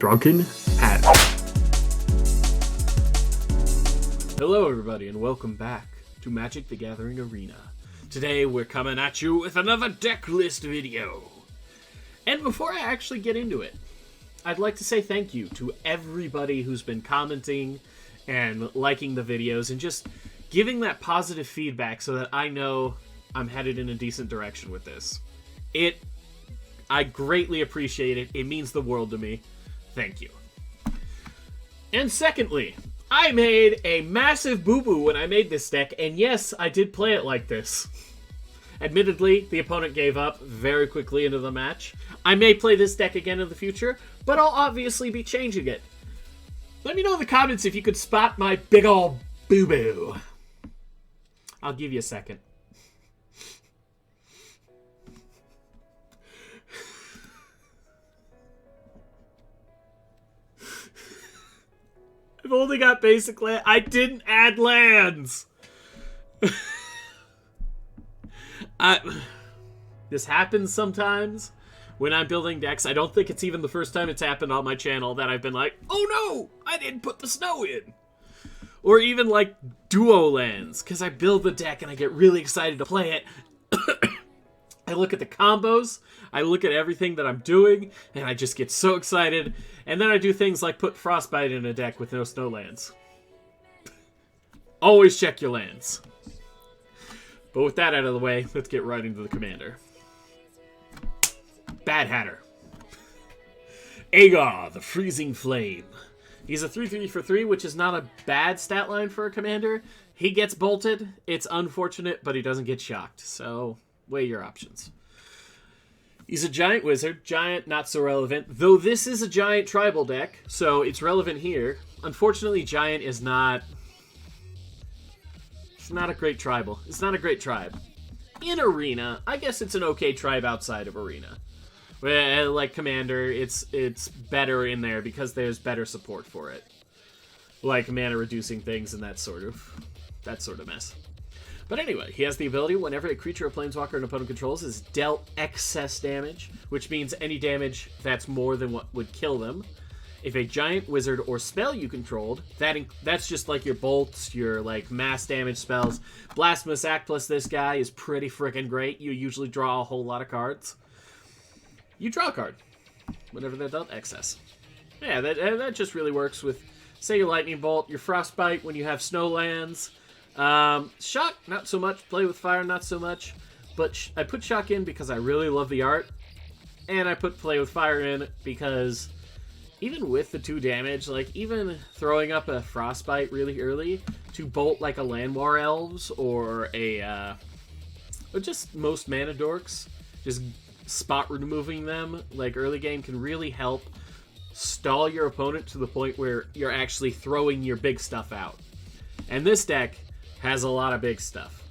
Drunken Hat. Hello everybody and welcome back to Magic the Gathering Arena. Today we're coming at you with another deck list video. And before I actually get into it, I'd like to say thank you to everybody who's been commenting and liking the videos and just giving that positive feedback so that I know I'm headed in a decent direction with this. I greatly appreciate it. It means the world to me. Thank you. And secondly, I made a massive boo-boo when I made this deck, and yes, I did play it like this. Admittedly, the opponent gave up very quickly into the match. I may play this deck again in the future, but I'll obviously be changing it. Let me know in the comments if you could spot my big ol' boo-boo. I'll give you a second. I've only got basic land. I didn't add lands. This happens sometimes when I'm building decks. I don't think it's even the first time it's happened on my channel that I've been like, oh no, I didn't put the snow in. Or even like duo lands, because I build the deck and I get really excited to play it. I look at the combos, I look at everything that I'm doing, and I just get so excited. And then I do things like put Frostbite in a deck with no snow lands. Always check your lands. But with that out of the way, let's get right into the commander. Bad Hatter. Aegar, the Freezing Flame. He's a 3/3 for 3, which is not a bad stat line for a commander. He gets bolted. It's unfortunate, but he doesn't get shocked. So, weigh your options. He's a giant wizard. Giant, not so relevant. Though this is a giant tribal deck, so it's relevant here. Unfortunately, giant is not... It's not a great tribal. It's not a great tribe. In Arena, I guess it's an okay tribe outside of Arena. Like Commander, it's better in there because there's better support for it. Like mana reducing things and that sort of mess. But anyway, he has the ability whenever a creature or planeswalker an opponent controls is dealt excess damage, which means any damage that's more than what would kill them. If a giant wizard or spell you controlled, that's just like your bolts, your like mass damage spells. Blasphemous Act plus this guy is pretty freaking great. You usually draw a whole lot of cards. You draw a card whenever they're dealt excess. Yeah, that just really works with, say, your Lightning Bolt, your Frostbite when you have snow lands. Shock, not so much. Play with Fire, not so much. But I put Shock in because I really love the art. And I put Play with Fire in because even with the 2 damage, like even throwing up a Frostbite really early to bolt like a Land War Elves or or just most mana dorks, just spot removing them like early game can really help stall your opponent to the point where you're actually throwing your big stuff out. And this deck has a lot of big stuff.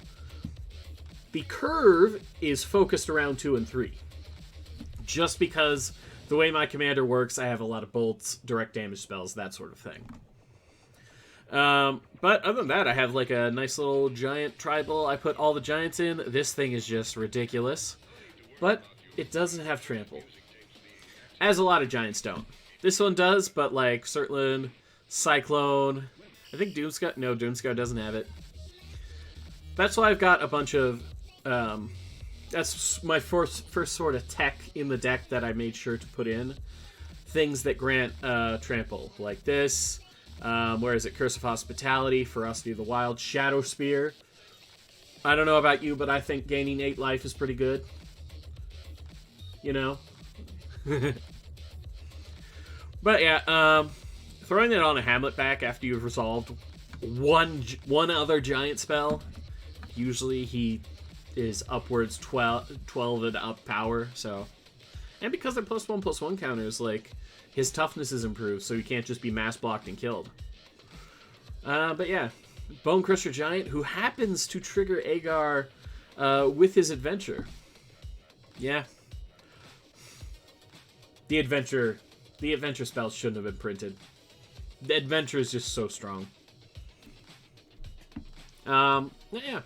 The curve is focused around 2 and 3. Just because the way my commander works, I have a lot of bolts, direct damage spells, that sort of thing. But other than that, I have like a nice little giant tribal. I put all the giants in. This thing is just ridiculous. But it doesn't have trample. As a lot of giants don't. This one does, but like Surtland, Cyclone... I think Doomscout... No, Doomscout doesn't have it. That's why I've got a bunch of... that's my first sort of tech in the deck that I made sure to put in. Things that grant trample. Like this. Where is it? Curse of Hospitality, Ferocity of the Wild, Shadow Spear. I don't know about you, but I think gaining 8 life is pretty good. You know? But yeah, throwing it on a Hamlet back after you've resolved one other giant spell, usually he is upwards 12 and up power, so. And because they're +1/+1 counters, like, his toughness is improved, so he can't just be mass blocked and killed. But yeah, Bone Crusher Giant, who happens to trigger Aegar with his adventure. Yeah. The adventure spells shouldn't have been printed. The adventure is just so strong. Yeah.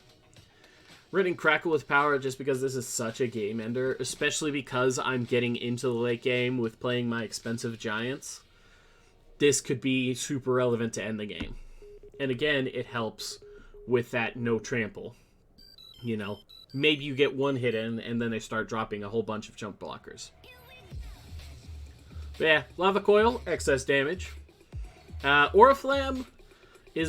Running Crackle with power just because this is such a game ender, especially because I'm getting into the late game with playing my expensive giants. this could be super relevant to end the game. And again, it helps with that no trample. You know, maybe you get one hit in, and then they start dropping a whole bunch of jump blockers. But yeah, Lava Coil, excess damage. Oriflamme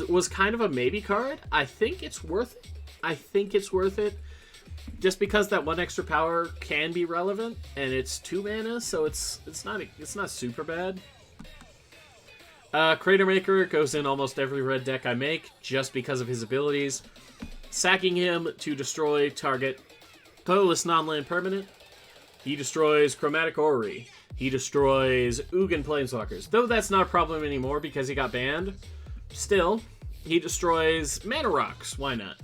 was kind of a maybe card. I think it's worth it. Just because that 1 extra power can be relevant, and it's 2 mana, so it's not super bad. Crater Maker goes in almost every red deck I make, just because of his abilities. Sacking him to destroy target colorless non-land permanent. He destroys Chromatic Orrery. He destroys Ugin Planeswalkers. Though that's not a problem anymore because he got banned. Still, he destroys Mana Rocks. Why not?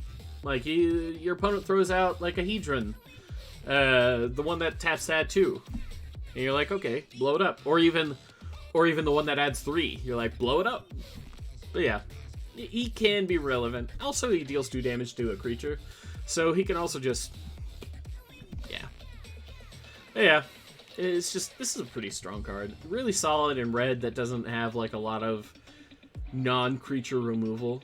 Like, your opponent throws out, like, a Hedron. The one that taps that too. And you're like, okay, blow it up. Or even the one that adds 3. You're like, blow it up. But yeah, he can be relevant. Also, he deals 2 damage to a creature. So he can also just... Yeah. But yeah. It's just, this is a pretty strong card. Really solid in red that doesn't have, like, a lot of non-creature removal.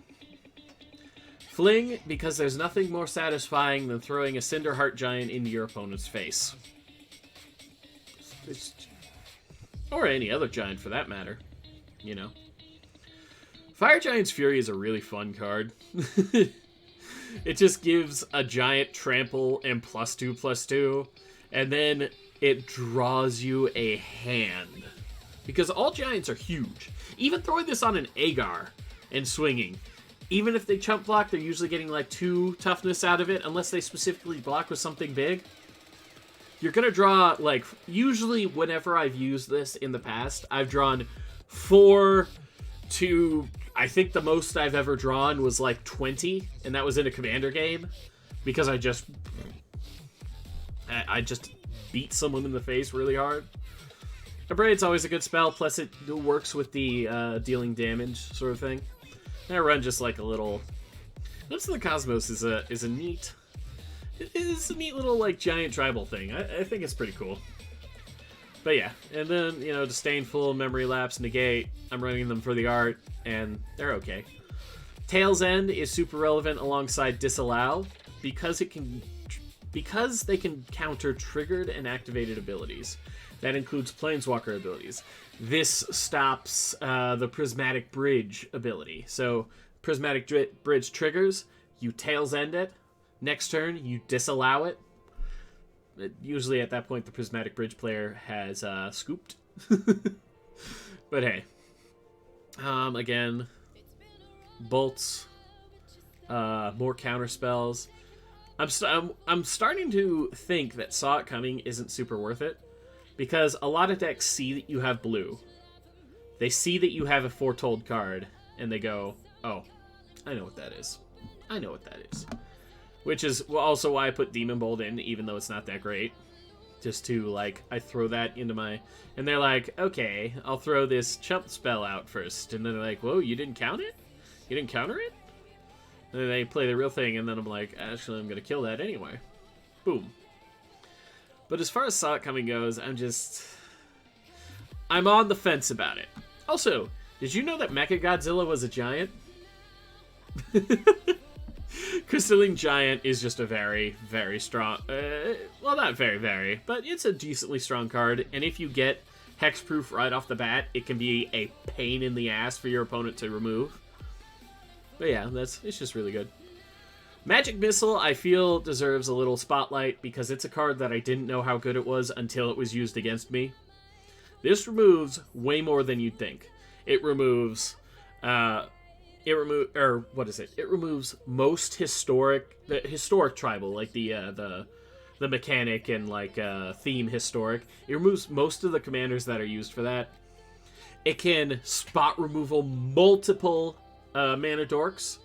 Fling, because there's nothing more satisfying than throwing a Cinderheart Giant into your opponent's face. Or any other giant, for that matter. You know. Fire Giant's Fury is a really fun card. It just gives a giant trample and +2/+2, and then it draws you a hand. Because all giants are huge. Even throwing this on an Aegar and swinging, even if they chump block, they're usually getting like 2 toughness out of it, unless they specifically block with something big. You're gonna draw, like, usually whenever I've used this in the past, I've drawn 4 to, I think the most I've ever drawn was like 20, and that was in a commander game, because I just beat someone in the face really hard. Abraid's always a good spell, plus it works with the dealing damage sort of thing. I run just like a little... Lips of the Cosmos is a neat... It's a neat little, like, giant tribal thing. I think it's pretty cool. But yeah, and then, you know, Disdainful, Memory Lapse, Negate, I'm running them for the art, and they're okay. Tail's End is super relevant alongside Disallow, because they can counter triggered and activated abilities. That includes Planeswalker abilities. This stops the Prismatic Bridge ability. So, Prismatic Bridge triggers, you Tail's End it, next turn, you disallow it. Usually at that point, the Prismatic Bridge player has scooped. But hey. Again, bolts, more counter spells. I'm starting to think that Saw It Coming isn't super worth it, because a lot of decks see that you have blue. They see that you have a Foretold card, and they go, oh, I know what that is. I know what that is. Which is also why I put Demon Bolt in, even though it's not that great. Just to, like, I throw that into my... And they're like, okay, I'll throw this chump spell out first. And then they're like, whoa, you didn't count it? You didn't counter it? And then they play the real thing, and then I'm like, actually, I'm going to kill that anyway. Boom. But as far as Saw It Coming goes, I'm on the fence about it. Also, did you know that Mechagodzilla was a giant? Crystalline Giant is just a very, very strong... well, not very, very, but it's a decently strong card. And if you get Hexproof right off the bat, it can be a pain in the ass for your opponent to remove. But yeah, it's just really good. Magic Missile, I feel, deserves a little spotlight because it's a card that I didn't know how good it was until it was used against me. This removes way more than you'd think. It removes... It removes most historic tribal, like the mechanic and like theme historic. It removes most of the commanders that are used for that. It can spot removal multiple mana dorks.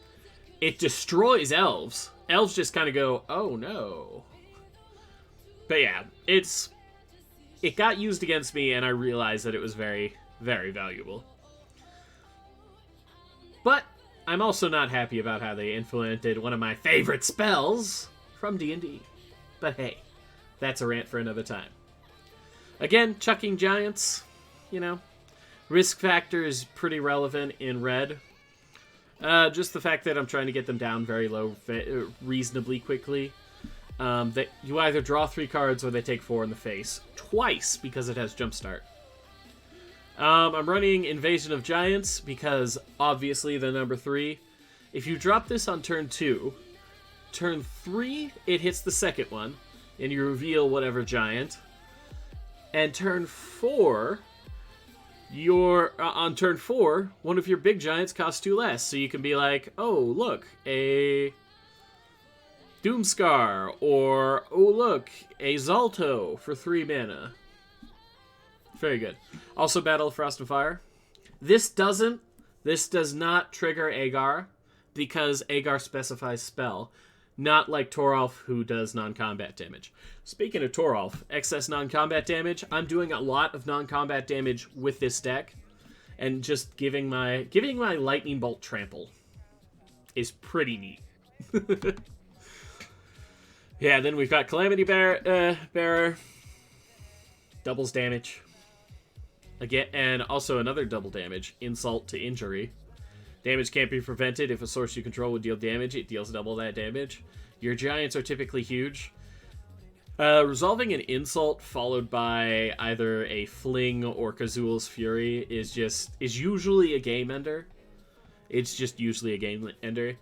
It destroys elves. Elves just kind of go, oh no. But yeah, it got used against me, and I realized that it was very, very valuable. But I'm also not happy about how they implemented one of my favorite spells from D&D. But hey, that's a rant for another time. Again, chucking giants, you know, Risk factor is pretty relevant in red. Just the fact that I'm trying to get them down very low reasonably quickly. That you either draw 3 cards or they take 4 in the face. Twice, because it has Jumpstart. I'm running Invasion of Giants because, obviously, the number 3. If you drop this on turn 2, turn 3, it hits the second one, and you reveal whatever giant. And turn 4, on turn 4, one of your big giants costs 2 less. So you can be like, oh, look, a Doomscar, or, oh, look, a Zalto for 3 mana. Very good. Also, Battle of Frost and Fire. This does not trigger Aegar, because Aegar specifies spell. Not like Toralf, who does non-combat damage. Speaking of Toralf, excess non-combat damage, I'm doing a lot of non-combat damage with this deck, and just giving my Lightning Bolt Trample is pretty neat. Yeah, then we've got Calamity Bearer. Doubles damage. Again, and also another double damage. Insult to Injury. Damage can't be prevented. If a source you control would deal damage, it deals double that damage. Your giants are typically huge. Resolving an insult followed by either a Fling or Kazul's Fury is usually a game ender. It's just usually a game ender.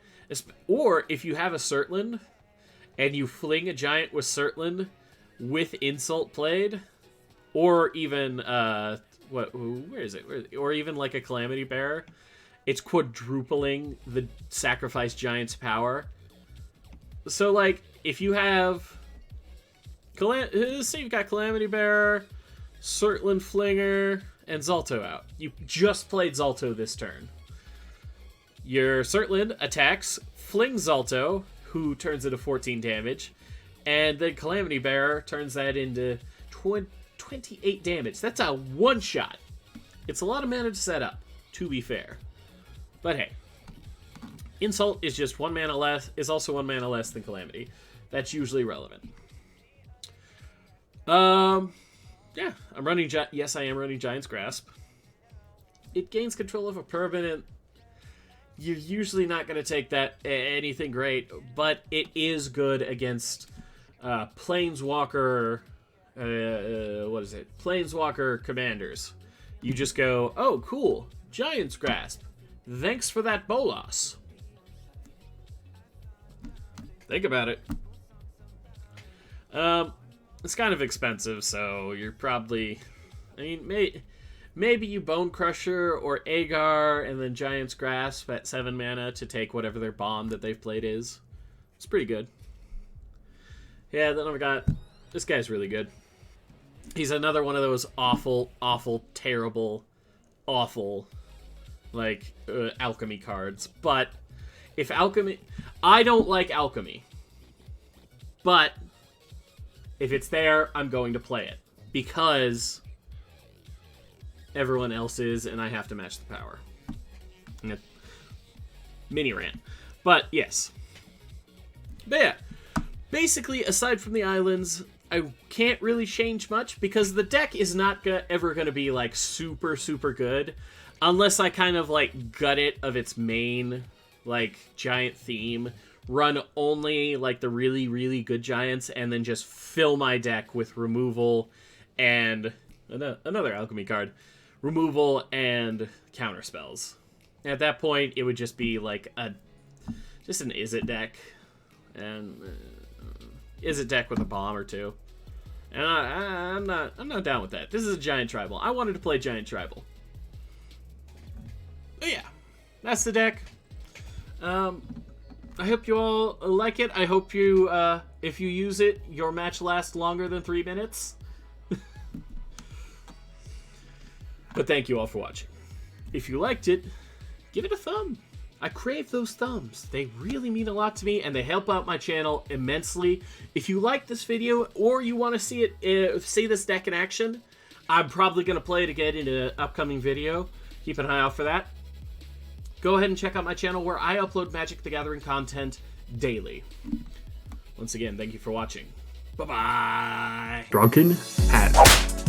Or if you have a Surtland and you fling a giant with Surtland with insult played, or even where is it? Or even like a Calamity Bearer, it's quadrupling the sacrifice giant's power. So, like, if you have say you've got Calamity Bearer, Surtland Flinger, and Zalto out. You just played Zalto this turn. Your Surtland attacks, flings Zalto, who turns into 14 damage, and then Calamity Bearer turns that into 28 damage. That's a one-shot. It's a lot of mana to set up, to be fair. But hey, Insult is just 1 mana less, is also 1 mana less than Calamity. That's usually relevant. Yeah, I'm running, yes, I am running Giant's Grasp. It gains control of a permanent. You're usually not going to take that anything great, but it is good against Planeswalker, what is it? Planeswalker commanders. You just go, oh, cool, Giant's Grasp. Thanks for that Bolas. Think about it. It's kind of expensive, so you're probably... I mean, maybe you Bone Crusher or Aegar and then Giant's Grasp at 7 mana to take whatever their bomb that they've played is. It's pretty good. Yeah, then I've got... This guy's really good. He's another one of those awful, awful, terrible, awful, like, alchemy cards. But if alchemy... I don't like alchemy. But if it's there, I'm going to play it. Because everyone else is, and I have to match the power. Mini rant. But, yes. But yeah. Basically, aside from the islands, I can't really change much, because the deck is not ever going to be, like, super, super good. Unless I kind of, like, gut it of its main, like, giant theme. Run only, like, the really, really good giants, and then just fill my deck with removal and... Another alchemy card. Removal and counter spells. At that point, it would just be, like, just an Izzet deck. And... Izzet deck with a bomb or two. And I'm not down with that. This is a giant tribal. I wanted to play giant tribal. But yeah, that's the deck. I hope you all like it. I hope you, if you use it, your match lasts longer than 3 minutes. But thank you all for watching. If you liked it, give it a thumb. I crave those thumbs. They really mean a lot to me, and they help out my channel immensely. If you like this video, or you want to see it, see this deck in action, I'm probably going to play it again in an upcoming video. Keep an eye out for that. Go ahead and check out my channel where I upload Magic the Gathering content daily. Once again, thank you for watching. Bye-bye. Drunken Hat.